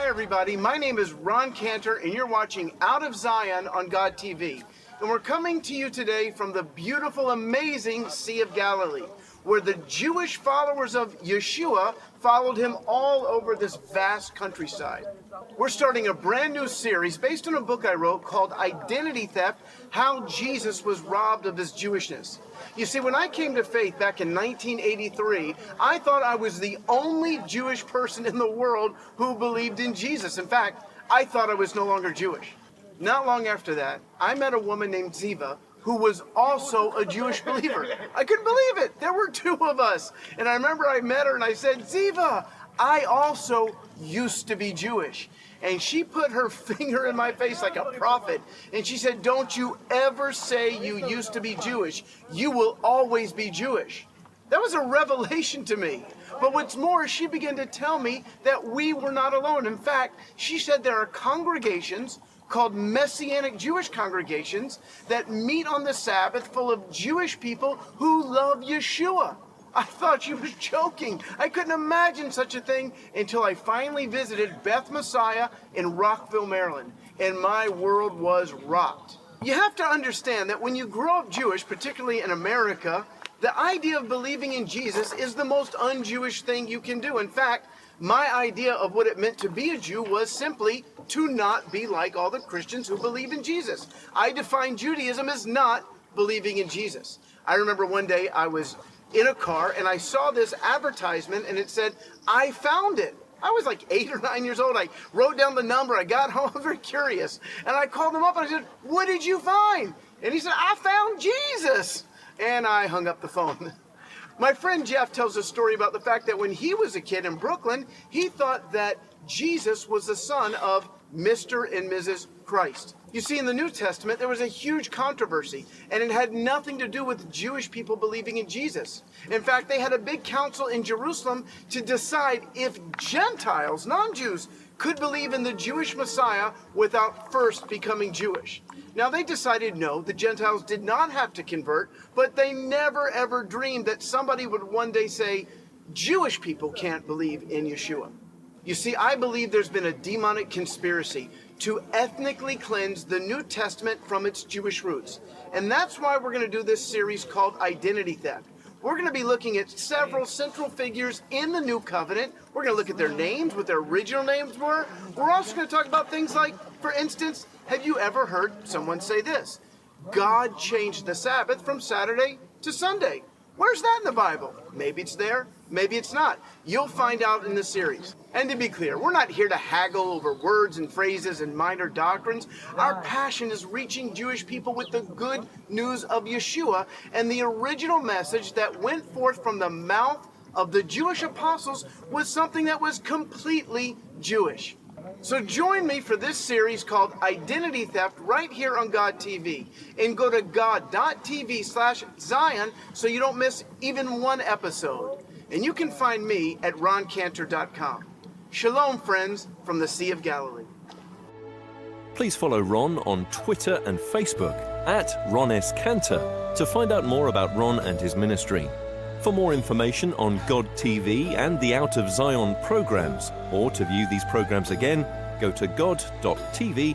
Hi everybody, my name is Ron Cantor and you're watching Out of Zion on GODTV. And we're coming to you today from the beautiful, amazing Sea of Galilee, where the Jewish followers of Yeshua followed him all over this vast countryside. We're starting a brand new series based on a book I wrote called Identity Theft: How Jesus Was Robbed of His Jewishness. You see, when I came to faith back in 1983, I thought I was the only Jewish person in the world who believed in Jesus. In fact, I thought I was no longer Jewish. Not long after that, I met a woman named Ziva who was also a Jewish believer. I couldn't believe it. There were two of us. And I remember I met her and I said, Ziva, I also used to be Jewish. And she put her finger in my face like a prophet. And she said, don't you ever say you used to be Jewish. You will always be Jewish. That was a revelation to me. But what's more, she began to tell me that we were not alone. In fact, she said there are congregations called Messianic Jewish congregations that meet on the Sabbath full of Jewish people who love Yeshua. I thought she was joking. I couldn't imagine such a thing until I finally visited Beth Messiah in Rockville, Maryland, and my world was rocked. You have to understand that when you grow up Jewish, particularly in America, the idea of believing in Jesus is the most un-Jewish thing you can do. In fact, my idea of what it meant to be a Jew was simply to not be like all the Christians who believe in Jesus. I define Judaism as not believing in Jesus. I remember one day I was in a car and I saw this advertisement and it said, I found it. I was like 8 or 9 years old. I wrote down the number. I got home. I was very curious. And I called him up and I said, what did you find? And he said, I found Jesus. And I hung up the phone. My friend Jeff tells a story about the fact that when he was a kid in Brooklyn, he thought that Jesus was the son of Mr. and Mrs. Christ. You see, in the New Testament, there was a huge controversy, and it had nothing to do with Jewish people believing in Jesus. In fact, they had a big council in Jerusalem to decide if Gentiles, non-Jews, could believe in the Jewish Messiah without first becoming Jewish. Now, they decided no, the Gentiles did not have to convert, but they never ever dreamed that somebody would one day say, Jewish people can't believe in Yeshua. You see, I believe there's been a demonic conspiracy to ethnically cleanse the New Testament from its Jewish roots. And that's why we're going to do this series called Identity Theft. We're going to be looking at several central figures in the New Covenant. We're going to look at their names, what their original names were. We're also going to talk about things like, for instance, have you ever heard someone say this? God changed the Sabbath from Saturday to Sunday. Where's that in the Bible? Maybe it's there, maybe it's not. You'll find out in the series. And to be clear, we're not here to haggle over words and phrases and minor doctrines. Our passion is reaching Jewish people with the good news of Yeshua and the original message that went forth from the mouth of the Jewish apostles was something that was completely Jewish. So join me for this series called Identity Theft right here on GODTV. And go to God.TV/Zion so you don't miss even one episode. And you can find me at roncantor.com. Shalom, friends, from the Sea of Galilee. Please follow Ron on Twitter and Facebook at Ron S. Cantor to find out more about Ron and his ministry. For more information on GODTV and the Out of Zion programs, or to view these programs again, go to god.tv/Zion.